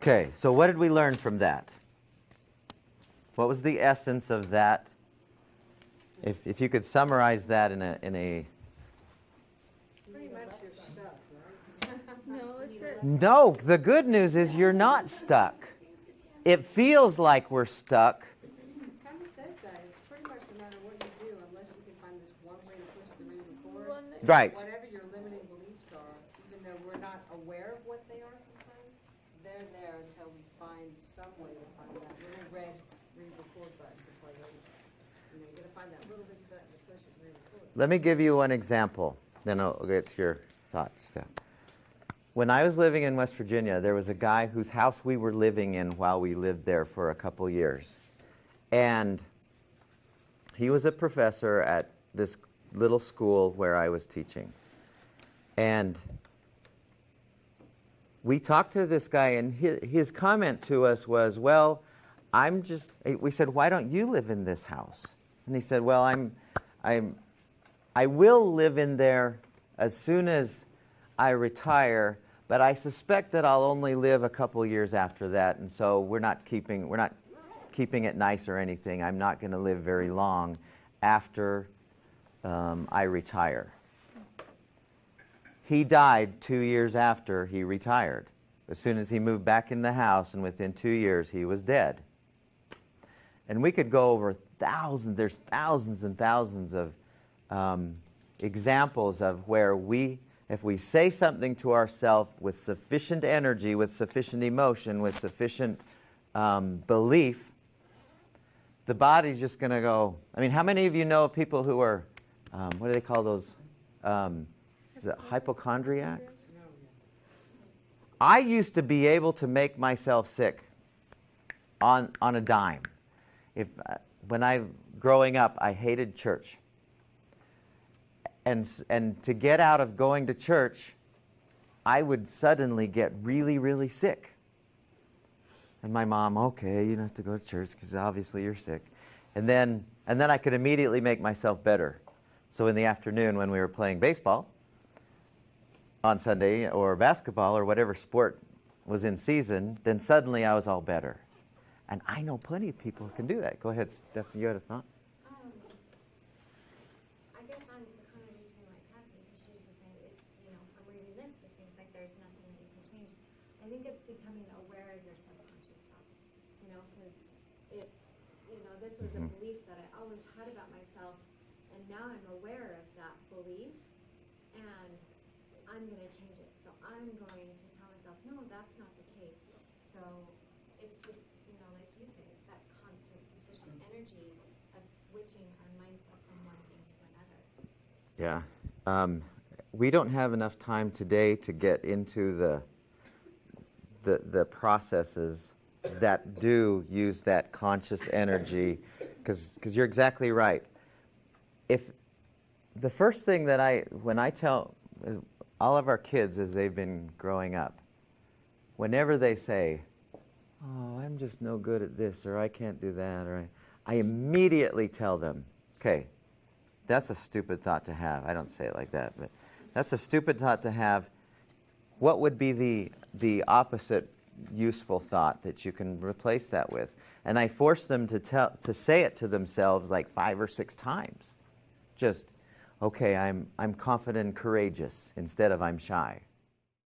Okay, so what did we learn from that? What was the essence of that? If you could summarize that in a Pretty much you're stuck, right? No, it's a, No, the good news is you're not stuck. It feels like we're stuck. it kind of says that. It's pretty much no matter what you do, unless you can find this one way to push the re-record. Right. Whatever your limiting beliefs are, even though we're not aware of what they are sometimes, they're there until we find some way to find that little red re-record button to play over. You know, you're going to find that little red button to push it and re-record. Let me give you one example, then I'll get to your thoughts, Steph. When I was living in West Virginia, there was a guy whose house we were living in while we lived there for a couple years. And he was a professor at this little school where I was teaching. And we talked to this guy, and his comment to us was, well, we said, why don't you live in this house? And he said, well, I will live in there as soon as I retire, but I suspect that I'll only live a couple years after that, and so we're not keeping it nice or anything. I'm not going to live very long after I retire. He died 2 years after he retired. As soon as he moved back in the house, and within 2 years, he was dead. And we could go over there's thousands and thousands of examples of where if we say something to ourselves with sufficient energy, with sufficient emotion, with sufficient belief, the body's just going to go. I mean, how many of you know of people who are, what do they call those? Is it hypochondriacs? I used to be able to make myself sick on a dime. Growing up, I hated church. And to get out of going to church, I would suddenly get really, really sick. And my mom, okay, you don't have to go to church because obviously you're sick. And then I could immediately make myself better. So in the afternoon when we were playing baseball on Sunday, or basketball, or whatever sport was in season, then suddenly I was all better. And I know plenty of people who can do that. Go ahead, Stephanie, you had a thought? I guess I'm kind of reaching like Kathy, because she was just saying, from reading this, just seems like there's nothing that you can change. I think it's becoming aware of your subconscious thoughts, because it's, this was a belief that I always had about myself, and now I'm aware of that belief, and I'm going to change it. So I'm going to tell myself, no, that's not the case. So it's just, like you say, it's that constant, sufficient energy of switching our mindset from one thing to another. Yeah. We don't have enough time today to get into the processes that do use that conscious energy, because you're exactly right. If the first thing that when I tell all of our kids as they've been growing up, whenever they say, oh, I'm just no good at this, or I can't do that, or I immediately tell them, okay, that's a stupid thought to have. I don't say it like that, but that's a stupid thought to have. What would be the opposite useful thought that you can replace that with? And I force them to say it to themselves like 5 or 6 times. Just, okay, I'm confident and courageous instead of I'm shy.